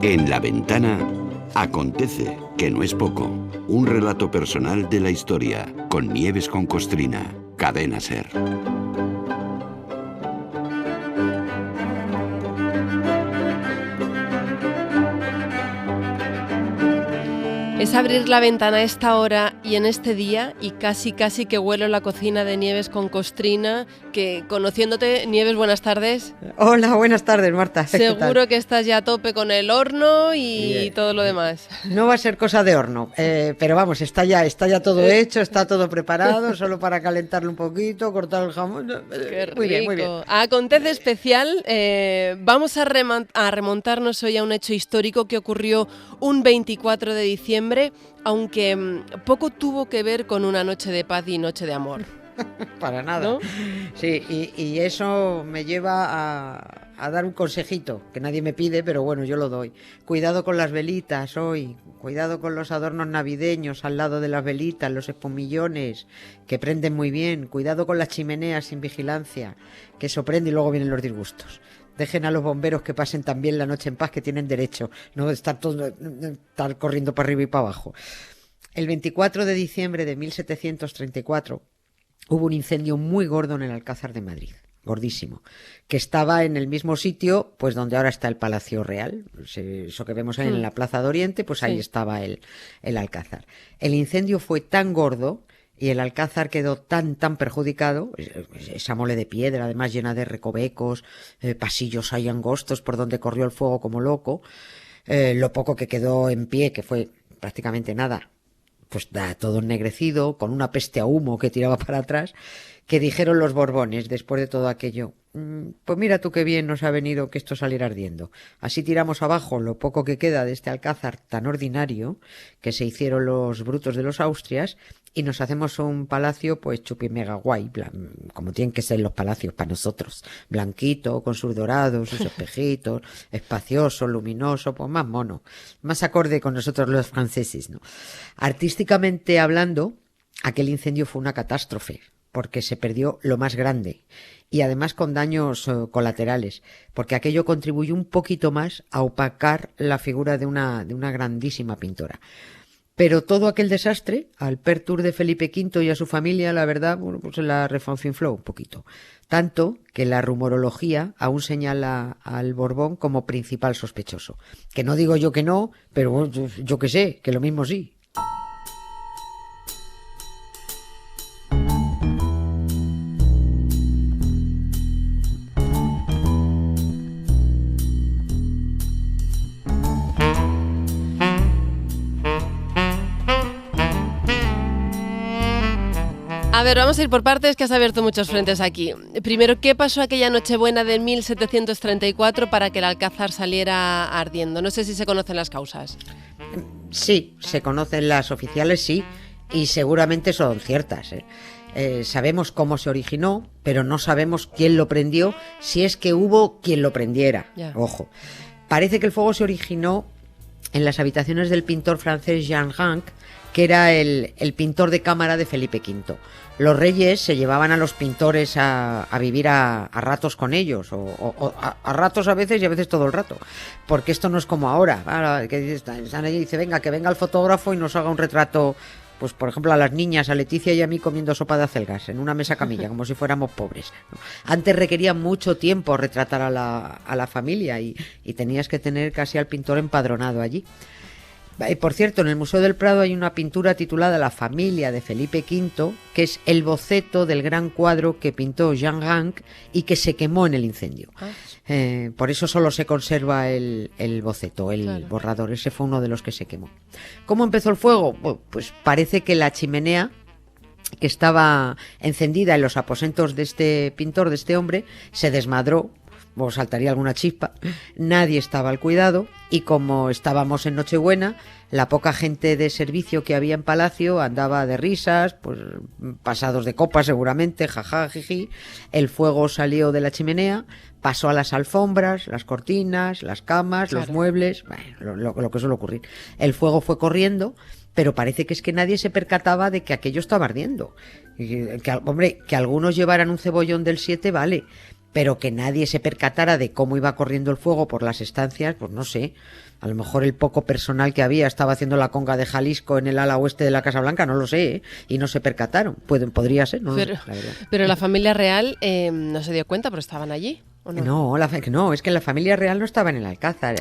En La Ventana acontece, que no es poco, un relato personal de la historia con Nieves con Costrina, Cadena SER. Es abrir la ventana a esta hora y en este día y casi que huelo la cocina de Nieves con Costrina, que conociéndote, Nieves, buenas tardes. Hola, buenas tardes, Marta. Seguro que estás ya a tope con el horno y Bien. todo lo demás. No va a ser cosa de horno, pero vamos, está ya todo hecho, está todo preparado, solo para calentarlo un poquito, cortar el jamón. Qué rico. Muy bien. Acontece especial, vamos a remontarnos hoy a un hecho histórico que ocurrió un 24 de diciembre, aunque poco tuvo que ver con una noche de paz y noche de amor. Para nada. ¿No? Sí, y eso me lleva a dar un consejito, que nadie me pide, pero bueno, yo lo doy. Cuidado con las velitas hoy, cuidado con los adornos navideños al lado de las velitas, los espumillones, que prenden muy bien. Cuidado con las chimeneas sin vigilancia, que eso prende y luego vienen los disgustos. Dejen a los bomberos que pasen también la noche en paz, que tienen derecho, no estar corriendo para arriba y para abajo. El 24 de diciembre de 1734 hubo un incendio muy gordo en el Alcázar de Madrid, gordísimo, que estaba en el mismo sitio pues donde ahora está el Palacio Real, eso que vemos ahí en la Plaza de Oriente, pues ahí estaba el Alcázar. El incendio fue tan gordo y el Alcázar quedó tan perjudicado, esa mole de piedra además llena de recovecos, pasillos ahí angostos por donde corrió el fuego como loco, lo poco que quedó en pie, que fue prácticamente nada, pues todo ennegrecido, con una peste a humo que tiraba para atrás, que dijeron los Borbones después de todo aquello: pues mira tú qué bien nos ha venido que esto saliera ardiendo. Así tiramos abajo lo poco que queda de este Alcázar tan ordinario que se hicieron los brutos de los Austrias y nos hacemos un palacio pues chupi mega guay, como tienen que ser los palacios para nosotros, blanquito, con sus dorados, sus espejitos, espacioso, luminoso, pues más mono, más acorde con nosotros los franceses, ¿no? Artísticamente hablando, aquel incendio fue una catástrofe, porque se perdió lo más grande y además con daños colaterales, porque aquello contribuyó un poquito más a opacar la figura de una grandísima pintora. Pero todo aquel desastre, al pertur de Felipe V y a su familia, la verdad, bueno, pues se la refanfinfló un poquito. Tanto que la rumorología aún señala al Borbón como principal sospechoso. Que no digo yo que no, pero bueno, yo que sé, que lo mismo sí. A ver, vamos a ir por partes, que has abierto muchos frentes aquí. Primero, ¿qué pasó aquella Nochebuena de 1734 para que el Alcázar saliera ardiendo? No sé si se conocen las causas. Sí, se conocen las oficiales, sí, y seguramente son ciertas, sabemos cómo se originó, pero no sabemos quién lo prendió, si es que hubo quien lo prendiera. Ya. Ojo, parece que el fuego se originó en las habitaciones del pintor francés Jean Ranc, que era el pintor de cámara de Felipe V. Los reyes se llevaban a los pintores a vivir a ratos con ellos, o a ratos a veces y a veces todo el rato, porque esto no es como ahora, que están allí y dice, venga, que venga el fotógrafo y nos haga un retrato, pues por ejemplo a las niñas, a Leticia y a mí comiendo sopa de acelgas en una mesa camilla, como si fuéramos pobres, ¿no? Antes requería mucho tiempo retratar a la familia y tenías que tener casi al pintor empadronado allí. Por cierto, en el Museo del Prado hay una pintura titulada La familia de Felipe V, que es el boceto del gran cuadro que pintó Jean Ranc y que se quemó en el incendio. Por eso solo se conserva el boceto, el borrador. Ese fue uno de los que se quemó. ¿Cómo empezó el fuego? Bueno, pues parece que la chimenea que estaba encendida en los aposentos de este pintor, de este hombre, se desmadró, o saltaría alguna chispa, nadie estaba al cuidado y como estábamos en Nochebuena, la poca gente de servicio que había en Palacio andaba de risas, pues pasados de copas seguramente, jaja, jiji. El fuego salió de la chimenea, pasó a las alfombras, las cortinas, las camas, los muebles, bueno, lo que suele ocurrir. El fuego fue corriendo, pero parece que es que nadie se percataba de que aquello estaba ardiendo. Hombre, que algunos llevaran un cebollón del 7, vale, pero que nadie se percatara de cómo iba corriendo el fuego por las estancias, pues no sé. A lo mejor el poco personal que había estaba haciendo la conga de Jalisco en el ala oeste de la Casa Blanca, no lo sé, ¿eh? Y no se percataron. Podría ser, no lo sé, la verdad. Pero la familia real no se dio cuenta, pero estaban allí. ¿O no? No, es que la familia real no estaba en el Alcázar.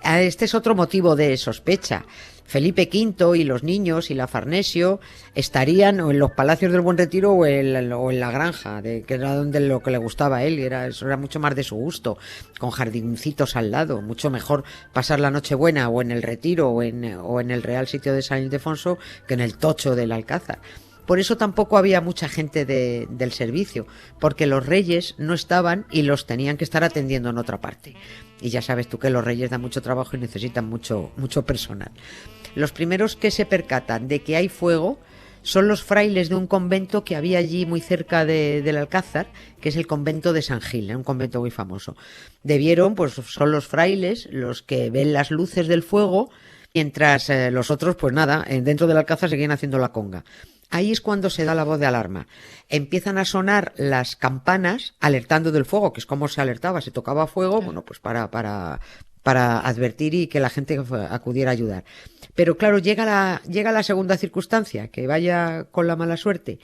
Este es otro motivo de sospecha. Felipe V y los niños y la Farnesio estarían o en los palacios del Buen Retiro o en la granja, que era donde lo que le gustaba a él, eso era mucho más de su gusto, con jardincitos al lado, mucho mejor pasar la Nochebuena o en el Retiro o en el Real Sitio de San Ildefonso que en el tocho del Alcázar. Por eso tampoco había mucha gente del servicio, porque los reyes no estaban y los tenían que estar atendiendo en otra parte. Y ya sabes tú que los reyes dan mucho trabajo y necesitan mucho personal. Los primeros que se percatan de que hay fuego son los frailes de un convento que había allí muy cerca del Alcázar, que es el convento de San Gil, un convento muy famoso. Pues son los frailes los que ven las luces del fuego, mientras los otros, pues nada, dentro del Alcázar seguían haciendo la conga. Ahí es cuando se da la voz de alarma. Empiezan a sonar las campanas alertando del fuego, que es como se alertaba, se tocaba fuego, bueno, pues para advertir y que la gente acudiera a ayudar. Pero claro, llega la segunda circunstancia, que vaya con la mala suerte,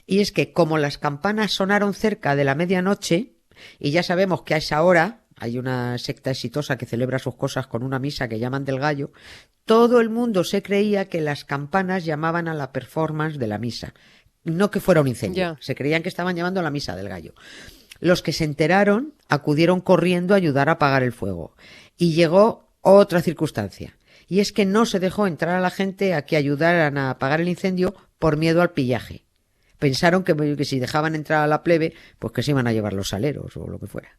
y es que como las campanas sonaron cerca de la medianoche, y ya sabemos que a esa hora hay una secta exitosa que celebra sus cosas con una misa que llaman del Gallo, todo el mundo se creía que las campanas llamaban a la performance de la misa, no que fuera un incendio, se creían que estaban llamando a la misa del Gallo. Los que se enteraron acudieron corriendo a ayudar a apagar el fuego. Y llegó otra circunstancia, y es que no se dejó entrar a la gente a que ayudaran a apagar el incendio por miedo al pillaje. Pensaron que si dejaban entrar a la plebe, pues que se iban a llevar los saleros o lo que fuera.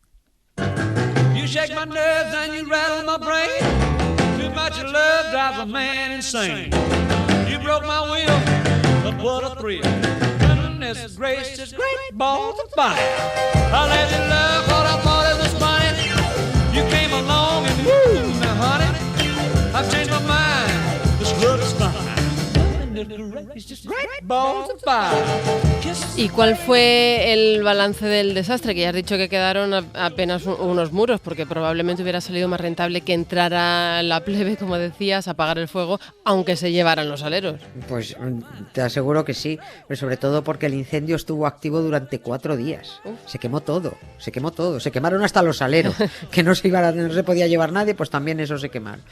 You shake my nerves and you rattle my brain. Too much love drives a man insane. You broke my will, but what a thrill. Goodness gracious, great balls of fire. I let you love what I thought it was funny. You came along and woo, now honey, I've changed my mind. This love is fine. Great balls of fire. ¿Y cuál fue el balance del desastre? Que ya has dicho que quedaron apenas unos muros, porque probablemente hubiera salido más rentable que entrara la plebe, como decías, a apagar el fuego, aunque se llevaran los aleros. Pues te aseguro que sí, pero sobre todo porque el incendio estuvo activo durante 4 días. Se quemó todo. Se quemaron hasta los aleros, que no se podía llevar nadie, pues también eso se quemaron.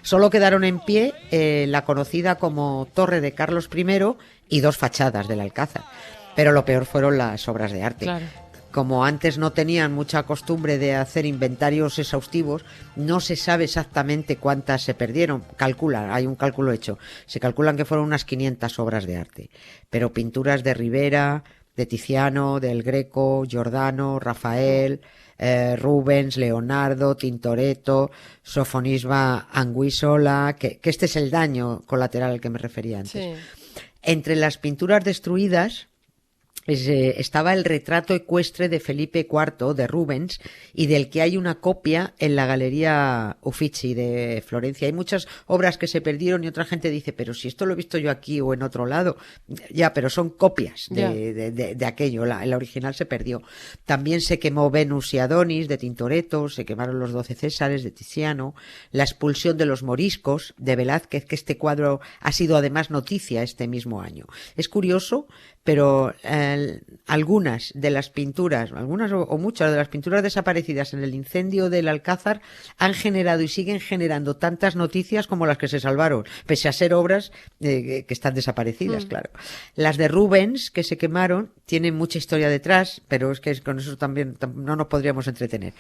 Solo quedaron en pie la conocida como Torre de Carlos I y 2 fachadas del Alcázar. Pero lo peor fueron las obras de arte. Claro. Como antes no tenían mucha costumbre de hacer inventarios exhaustivos, no se sabe exactamente cuántas se perdieron. Hay un cálculo hecho. Se calculan que fueron unas 500 obras de arte. Pero pinturas de Rivera, de Tiziano, del Greco, Giordano, Rafael, Rubens, Leonardo, Tintoretto, Sofonisba Anguissola, que este es el daño colateral al que me refería antes. Sí. Entre las pinturas destruidas estaba el retrato ecuestre de Felipe IV de Rubens y del que hay una copia en la Galería Uffizi de Florencia. Hay muchas obras que se perdieron y otra gente dice, pero si esto lo he visto yo aquí o en otro lado. Ya, pero son copias de aquello. El original se perdió. También se quemó Venus y Adonis de Tintoretto, se quemaron los 12 Césares de Tiziano, la expulsión de los moriscos de Velázquez, que este cuadro ha sido además noticia este mismo año. Es curioso, pero algunas de las pinturas, o muchas de las pinturas desaparecidas en el incendio del Alcázar han generado y siguen generando tantas noticias como las que se salvaron, pese a ser obras que están desaparecidas, claro. Las de Rubens, que se quemaron, tienen mucha historia detrás, pero es que con eso también no nos podríamos entretener.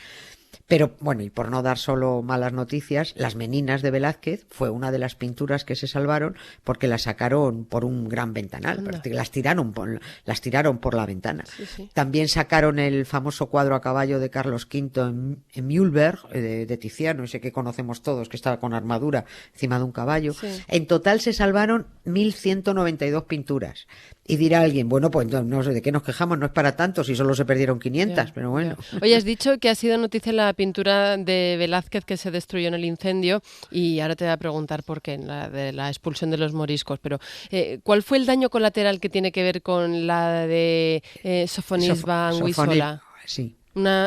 Pero bueno, y por no dar solo malas noticias, Las Meninas de Velázquez fue una de las pinturas que se salvaron porque las sacaron por un gran ventanal, las tiraron por la ventana. Sí. También sacaron el famoso cuadro a caballo de Carlos V en Mühlberg, de Tiziano, ese que conocemos todos, que estaba con armadura encima de un caballo. Sí. En total se salvaron 1.192 pinturas. Y dirá alguien, bueno, pues no sé de qué nos quejamos, no es para tanto si solo se perdieron 500, pero bueno. Oye, has dicho que ha sido noticia la pintura de Velázquez que se destruyó en el incendio y ahora te voy a preguntar por qué, de la expulsión de los moriscos, pero ¿cuál fue el daño colateral que tiene que ver con la de Sofonisba Anguissola? Sí.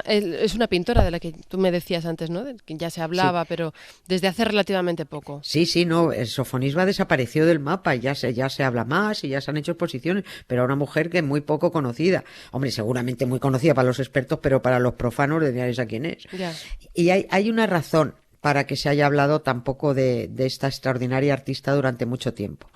Es una pintora de la que tú me decías antes, ¿no? De que ya se hablaba, pero desde hace relativamente poco. Sí, no, Sofonisba desapareció del mapa, ya se habla más y ya se han hecho exposiciones, pero una mujer que es muy poco conocida. Hombre, seguramente muy conocida para los expertos, pero para los profanos dirían esa quién es. Ya. Y hay una razón para que se haya hablado tampoco de esta extraordinaria artista durante mucho tiempo.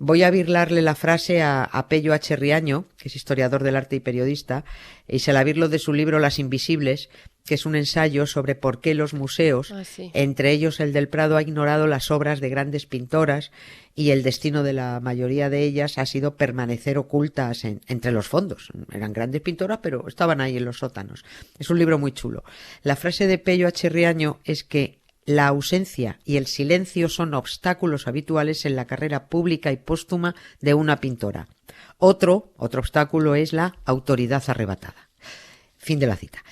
Voy a birlarle la frase a Pello H. Riaño, que es historiador del arte y periodista, y se la birlo de su libro Las Invisibles, que es un ensayo sobre por qué los museos, entre ellos el del Prado, ha ignorado las obras de grandes pintoras y el destino de la mayoría de ellas ha sido permanecer ocultas entre los fondos. Eran grandes pintoras, pero estaban ahí en los sótanos. Es un libro muy chulo. La frase de Pello H. Riaño es que la ausencia y el silencio son obstáculos habituales en la carrera pública y póstuma de una pintora. Otro obstáculo es la autoridad arrebatada. Fin de la cita.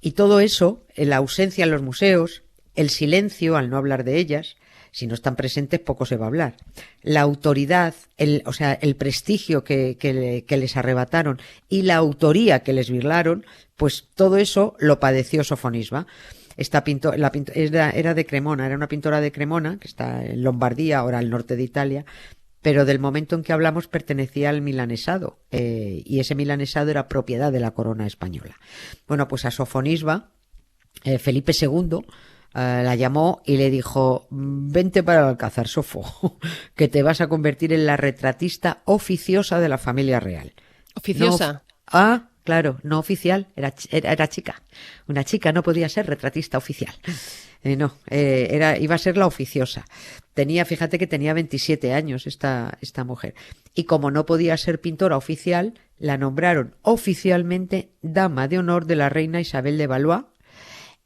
Y todo eso, la ausencia en los museos, el silencio al no hablar de ellas, si no están presentes poco se va a hablar. La autoridad, el prestigio que les arrebataron y la autoría que les birlaron, pues todo eso lo padeció Sofonisba. Esta era de Cremona, era una pintora de Cremona, que está en Lombardía, ahora al norte de Italia, pero del momento en que hablamos pertenecía al milanesado, y ese milanesado era propiedad de la corona española. Bueno, pues a Sofonisba, Felipe II la llamó y le dijo: vente para el Alcázar, Sofo, que te vas a convertir en la retratista oficiosa de la familia real. ¿Oficiosa? Claro, no oficial, era chica. Una chica no podía ser retratista oficial. Iba a ser la oficiosa. Fíjate que tenía 27 años esta mujer. Y como no podía ser pintora oficial, la nombraron oficialmente dama de honor de la reina Isabel de Valois,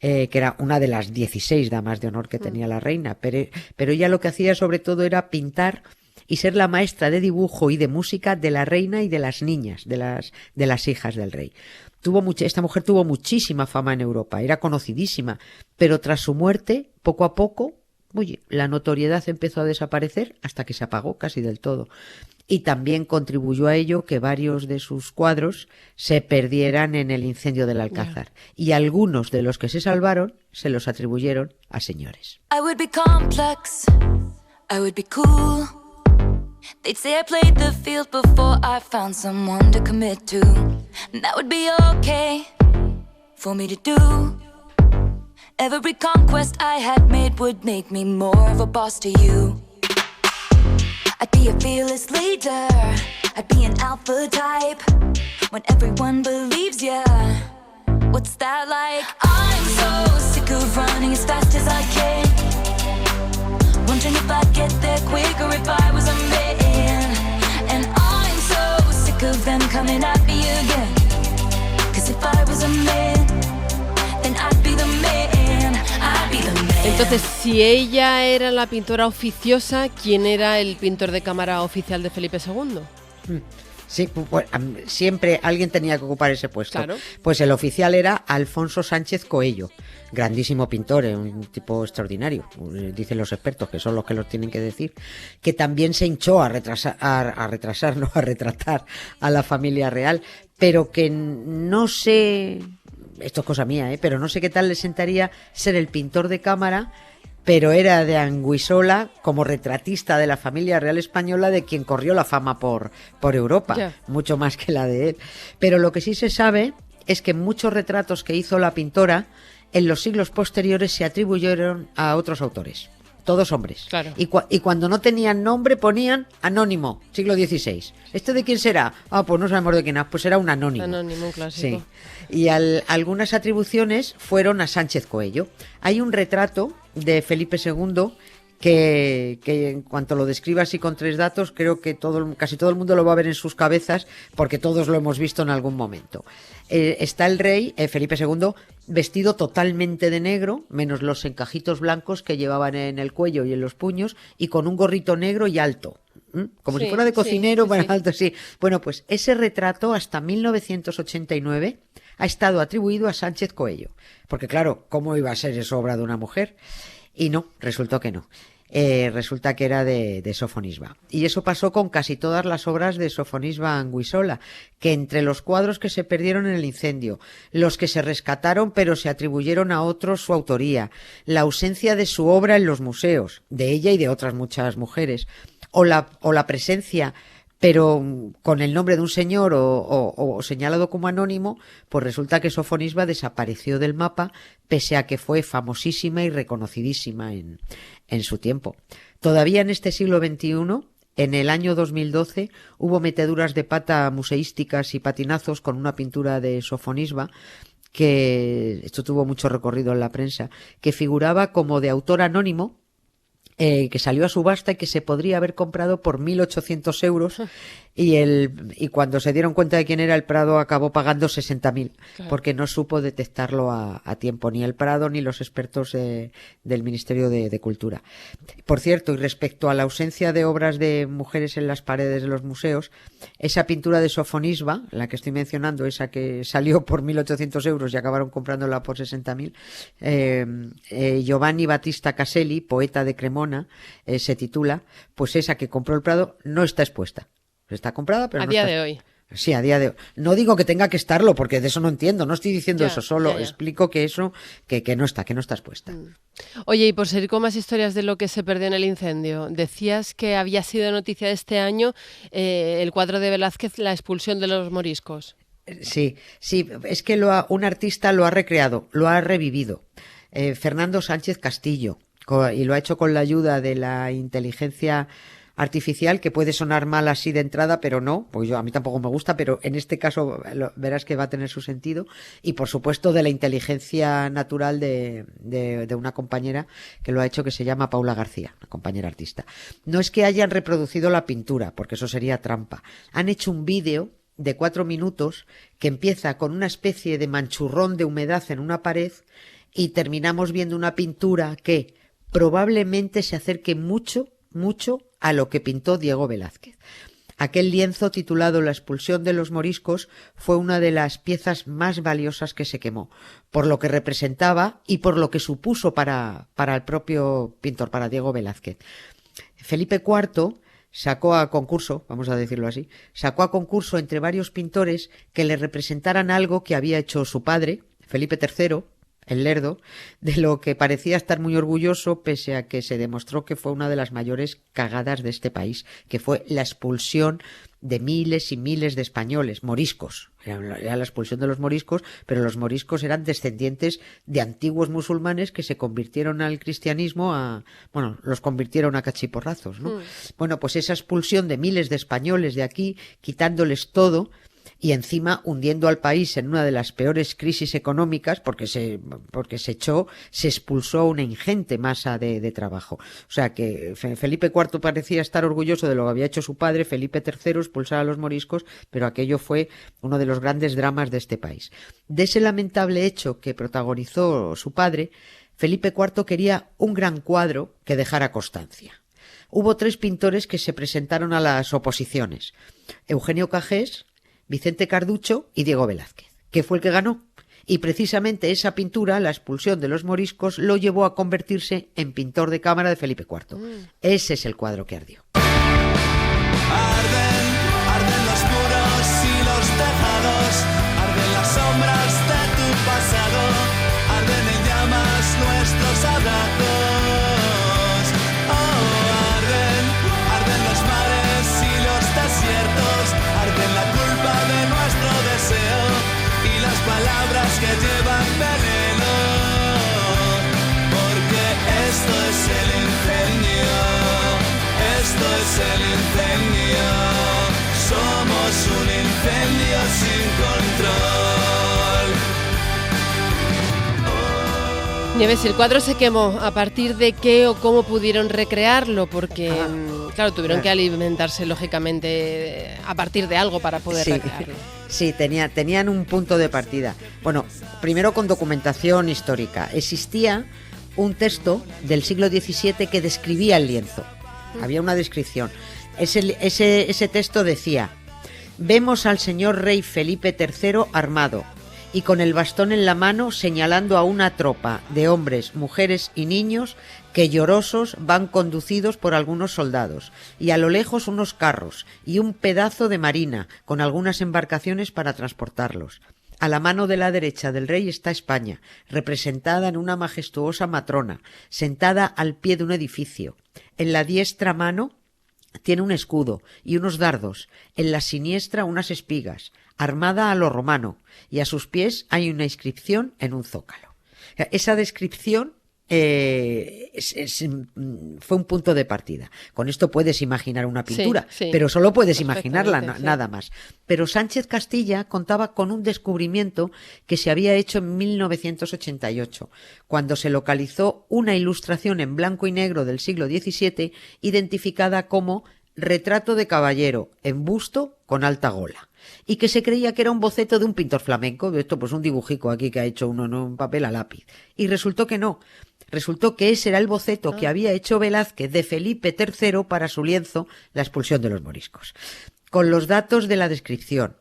que era una de las 16 damas de honor que tenía la reina. Pero ella lo que hacía sobre todo era pintar y ser la maestra de dibujo y de música de la reina y de las niñas, de las hijas del rey. Esta mujer tuvo muchísima fama en Europa, era conocidísima, pero tras su muerte, poco a poco, la notoriedad empezó a desaparecer hasta que se apagó casi del todo. Y también contribuyó a ello que varios de sus cuadros se perdieran en el incendio del Alcázar. Y algunos de los que se salvaron se los atribuyeron a señores. I would be complex, I would be cool. They'd say I played the field before I found someone to commit to. And that would be okay for me to do. Every conquest I had made would make me more of a boss to you. I'd be a fearless leader, I'd be an alpha type. When everyone believes ya, what's that like? I'm so sick of running as fast as I can, wondering if I'd get there quicker if I was a man. And I'm so sick of them coming at me again, 'cause if I was a man, then I'd be the man, I'd be the man. Entonces, si ella era la pintora oficiosa, ¿quién era el pintor de cámara oficial de Felipe II? Sí, pues, siempre alguien tenía que ocupar ese puesto. Claro. Pues el oficial era Alfonso Sánchez Coello, grandísimo pintor, un tipo extraordinario, dicen los expertos, que son los que los tienen que decir, que también se hinchó a retratar a la familia real, pero que no sé, esto es cosa mía, pero no sé qué tal le sentaría ser el pintor de cámara, pero era de Anguissola como retratista de la familia real española, de quien corrió la fama por Europa, mucho más que la de él. Pero lo que sí se sabe es que muchos retratos que hizo la pintora en los siglos posteriores se atribuyeron a otros autores, todos hombres. Claro. Y cuando no tenían nombre ponían anónimo, siglo XVI. ¿Este de quién será? Pues no sabemos de quién es, pues era un anónimo. Anónimo, un clásico. Sí. Y algunas atribuciones fueron a Sánchez Coello. Hay un retrato de Felipe II que en cuanto lo describa así con 3 datos, creo que casi todo el mundo lo va a ver en sus cabezas, porque todos lo hemos visto en algún momento. Está el rey, Felipe II, vestido totalmente de negro, menos los encajitos blancos que llevaban en el cuello y en los puños, y con un gorrito negro y alto. Como si fuera de cocinero, alto, sí. Bueno, pues ese retrato hasta 1989 ha estado atribuido a Sánchez Coello. Porque claro, ¿cómo iba a ser eso obra de una mujer? Y no, resultó que no. resulta que era de Sofonisba. Y eso pasó con casi todas las obras de Sofonisba Anguissola, que entre los cuadros que se perdieron en el incendio, los que se rescataron pero se atribuyeron a otros su autoría, la ausencia de su obra en los museos, de ella y de otras muchas mujeres, o la presencia pero con el nombre de un señor o señalado como anónimo, pues resulta que Sofonisba desapareció del mapa, pese a que fue famosísima y reconocidísima en su tiempo. Todavía en este siglo XXI, en el año 2012, hubo meteduras de pata museísticas y patinazos con una pintura de Sofonisba, que esto tuvo mucho recorrido en la prensa, que figuraba como de autor anónimo, que salió a subasta y que se podría haber comprado por 1.800 euros y cuando se dieron cuenta de quién era, el Prado acabó pagando 60.000, claro, porque no supo detectarlo a tiempo, ni el Prado ni los expertos del Ministerio de Cultura. Por cierto, y respecto a la ausencia de obras de mujeres en las paredes de los museos, esa pintura de Sofonisba, la que estoy mencionando, esa que salió por 1.800 euros y acabaron comprándola por 60.000, Giovanni Battista Caselli, poeta de Cremona, se titula, pues esa que compró el Prado no está expuesta. Está comprada, pero a no día está... de hoy. Sí, a día de hoy. No digo que tenga que estarlo, porque de eso no entiendo, no estoy diciendo eso, solo explico que eso, que no está expuesta. Oye, y por seguir con más historias de lo que se perdió en el incendio, decías que había sido noticia de este año el cuadro de Velázquez, La expulsión de los moriscos. Sí, es que un artista lo ha recreado, lo ha revivido. Fernando Sánchez Castillo, y lo ha hecho con la ayuda de la inteligencia artificial, que puede sonar mal así de entrada, pero no, pues a mí tampoco me gusta, pero en este caso verás que va a tener su sentido, y por supuesto de la inteligencia natural de una compañera que lo ha hecho, que se llama Paula García, una compañera artista. No es que hayan reproducido la pintura, porque eso sería trampa. Han hecho un vídeo de 4 minutos que empieza con una especie de manchurrón de humedad en una pared y terminamos viendo una pintura que probablemente se acerque mucho a lo que pintó Diego Velázquez. Aquel lienzo titulado La expulsión de los moriscos fue una de las piezas más valiosas que se quemó, por lo que representaba y por lo que supuso para el propio pintor, para Diego Velázquez. Felipe IV sacó a concurso, vamos a decirlo así, entre varios pintores que le representaran algo que había hecho su padre, Felipe III, el Lerdo, de lo que parecía estar muy orgulloso, pese a que se demostró que fue una de las mayores cagadas de este país, que fue la expulsión de miles y miles de españoles, moriscos. Era la expulsión de los moriscos, pero los moriscos eran descendientes de antiguos musulmanes que se convirtieron al cristianismo, los convirtieron a cachiporrazos, ¿no? Bueno, pues esa expulsión de miles de españoles de aquí, quitándoles todo, y encima hundiendo al país en una de las peores crisis económicas, porque se expulsó una ingente masa de trabajo. O sea que Felipe IV parecía estar orgulloso de lo que había hecho su padre, Felipe III, expulsar a los moriscos, pero aquello fue uno de los grandes dramas de este país. De ese lamentable hecho que protagonizó su padre, Felipe IV quería un gran cuadro que dejara constancia. Hubo 3 pintores que se presentaron a las oposiciones: Eugenio Cajés, Vicente Carducho y Diego Velázquez, que fue el que ganó. Y precisamente esa pintura, La expulsión de los moriscos, lo llevó a convertirse en pintor de cámara de Felipe IV. Ese es el cuadro que ardió. Arden los muros y los tejados, arden las sombras de tu pasado, arden en llamas nuestros abrazos. Oh, arden los mares y los desiertos, arden la culpa de nuestro deseo y las palabras que llevan veneno, porque esto es el incendio, esto es el incendio, somos un incendio sin control. Nieves, el cuadro se quemó. ¿A partir de qué o cómo pudieron recrearlo? Porque, claro, tuvieron que alimentarse, lógicamente, a partir de algo para poder recrearlo. Sí, tenían un punto de partida. Bueno, primero con documentación histórica. Existía un texto del siglo XVII que describía el lienzo. Había una descripción. Ese texto decía: vemos al señor rey Felipe III armado y con el bastón en la mano señalando a una tropa de hombres, mujeres y niños que llorosos van conducidos por algunos soldados, y a lo lejos unos carros y un pedazo de marina con algunas embarcaciones para transportarlos. A la mano de la derecha del rey está España, representada en una majestuosa matrona, sentada al pie de un edificio. En la diestra mano tiene un escudo y unos dardos, en la siniestra unas espigas, armada a lo romano, y a sus pies hay una inscripción en un zócalo. Esa descripción fue un punto de partida. Con esto puedes imaginar una pintura, sí, pero solo puedes imaginarla, sí. nada más. Pero Sánchez Castilla contaba con un descubrimiento que se había hecho en 1988, cuando se localizó una ilustración en blanco y negro del siglo XVII identificada como retrato de caballero en busto con alta gola, y que se creía que era un boceto de un pintor flamenco, de esto pues un dibujico aquí que ha hecho uno en un papel a lápiz, y resultó que no. Resultó que ese era el boceto que había hecho Velázquez de Felipe III para su lienzo La expulsión de los moriscos. Con los datos de la descripción,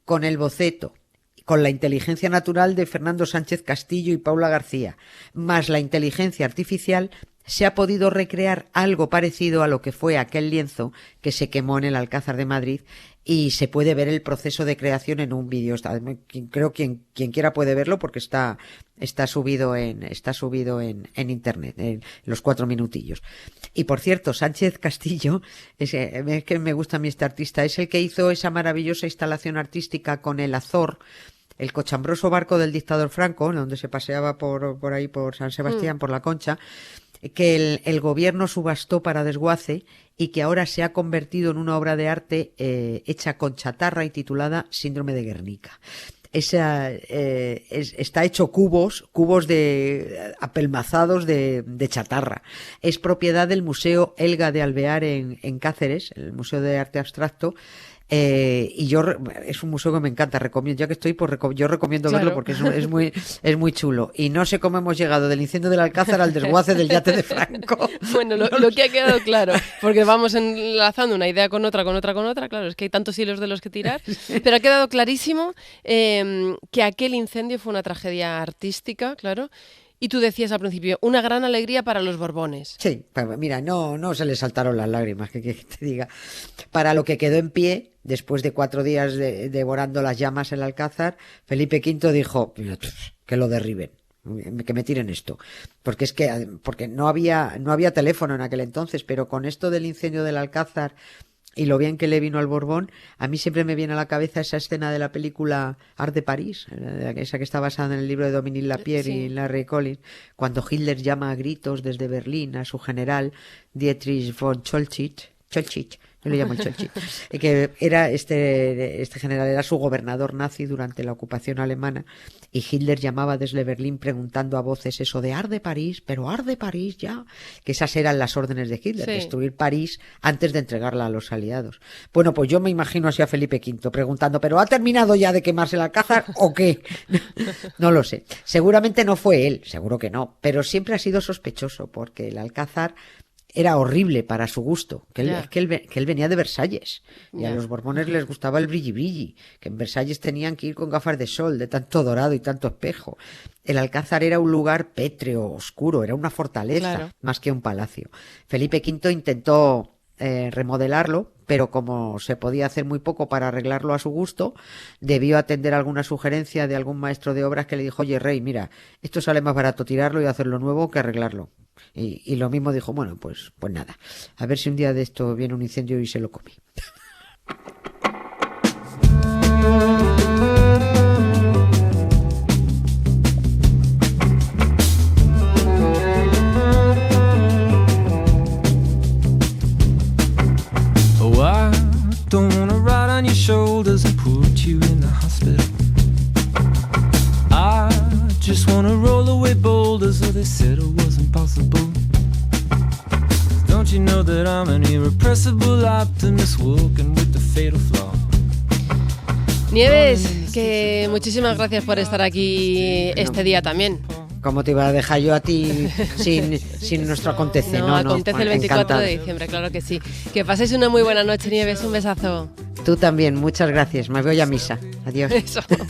con el boceto, con la inteligencia natural de Fernando Sánchez Castillo y Paula García, más la inteligencia artificial, se ha podido recrear algo parecido a lo que fue aquel lienzo que se quemó en el Alcázar de Madrid, y se puede ver el proceso de creación en un vídeo. Creo que quien quiera puede verlo porque está subido en internet, en los 4 minutillos. Y por cierto, Sánchez Castillo, es que me gusta a mí este artista, es el que hizo esa maravillosa instalación artística con el Azor, el cochambroso barco del dictador Franco, donde se paseaba por ahí, por San Sebastián, por la Concha, que el gobierno subastó para desguace y que ahora se ha convertido en una obra de arte hecha con chatarra y titulada Síndrome de Guernica. Está hecho cubos apelmazados de chatarra. Es propiedad del Museo Elga de Alvear en Cáceres, el Museo de Arte Abstracto. Y es un museo que me encanta, recomiendo, ya que estoy, pues yo recomiendo verlo porque es muy chulo. Y no sé cómo hemos llegado del incendio del Alcázar al desguace del yate de Franco. Bueno, lo que ha quedado claro, porque vamos enlazando una idea con otra, claro, es que hay tantos hilos de los que tirar, pero ha quedado clarísimo que aquel incendio fue una tragedia artística, claro. Y tú decías al principio, una gran alegría para los Borbones. Sí, mira, no se le saltaron las lágrimas, que te diga. Para lo que quedó en pie, después de 4 días devorando las llamas en el Alcázar, Felipe V dijo, que lo derriben, que me tiren esto. Porque no había teléfono en aquel entonces, pero con esto del incendio del Alcázar y lo bien que le vino al Borbón, a mí siempre me viene a la cabeza esa escena de la película Art de París, esa que está basada en el libro de Dominique Lapierre y Larry Collins, cuando Hitler llama a gritos desde Berlín a su general Dietrich von Cholchich, yo le llamo el Cholchich, que era este general era su gobernador nazi durante la ocupación alemana, y Hitler llamaba desde Berlín preguntando a voces eso de arde París, pero arde París ya, que esas eran las órdenes de Hitler, destruir París antes de entregarla a los aliados. Bueno, pues yo me imagino así a Felipe V preguntando, ¿pero ha terminado ya de quemarse el Alcázar o qué? No lo sé. Seguramente no fue él, seguro que no, pero siempre ha sido sospechoso porque el Alcázar era horrible para su gusto, que él venía de Versalles y a los Borbones les gustaba el brilli-brilli, que en Versalles tenían que ir con gafas de sol, de tanto dorado y tanto espejo. El Alcázar era un lugar pétreo, oscuro, era una fortaleza más que un palacio. Felipe V intentó remodelarlo, pero como se podía hacer muy poco para arreglarlo a su gusto, debió atender alguna sugerencia de algún maestro de obras que le dijo, oye, rey, mira, esto sale más barato tirarlo y hacerlo nuevo que arreglarlo. Y lo mismo dijo, bueno, pues nada, a ver si un día de esto viene un incendio y se lo come. Oh, I don't wanna ride on your shoulders and put you in the hospital. I just wanna roll away boulders, so they said it was impossible. Don't you know that I'm an irrepressible optimist walking with the fatal flaw? Nieves, que muchísimas gracias por estar aquí este día también. ¿Cómo te iba a dejar yo a ti sin nuestro acontece? No, acontece el 24 de diciembre, claro que sí. Que paséis una muy buena noche, Nieves, un besazo. Tú también, muchas gracias. Me voy a misa. Adiós.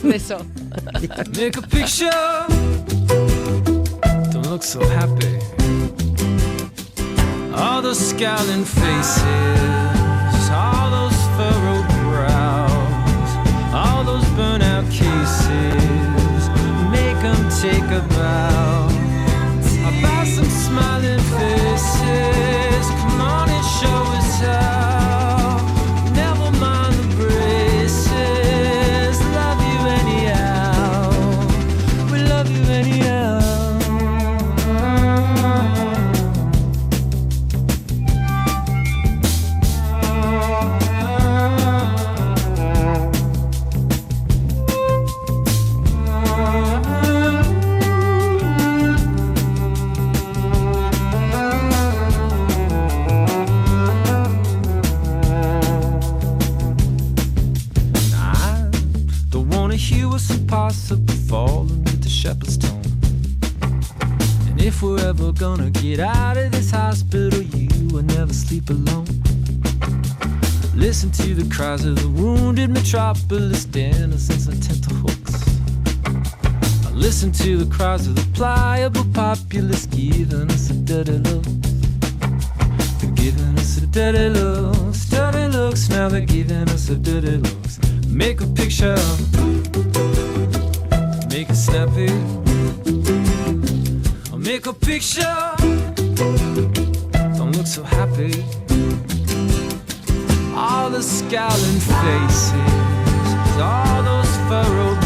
Beso. Make a picture, don't look so happy. All those scowling faces, all those furrowed brows, all those burnout cases, make them take a bow. About some smiling faces, come on and show us how. Never mind the braces, love you anyhow. We love you anyhow. Possible falling with the shepherd's tone. And if we're ever gonna get out of this hospital, you will never sleep alone. Listen to the cries of the wounded metropolis, denizens and tenterhooks. Listen to the cries of the pliable populace, giving us a dirty look. They're giving us a dirty looks, dirty looks. Now they're giving us a dirty looks. Make a picture, make it snappy. I'll make a picture, don't look so happy. All the scowling faces, all those furrowed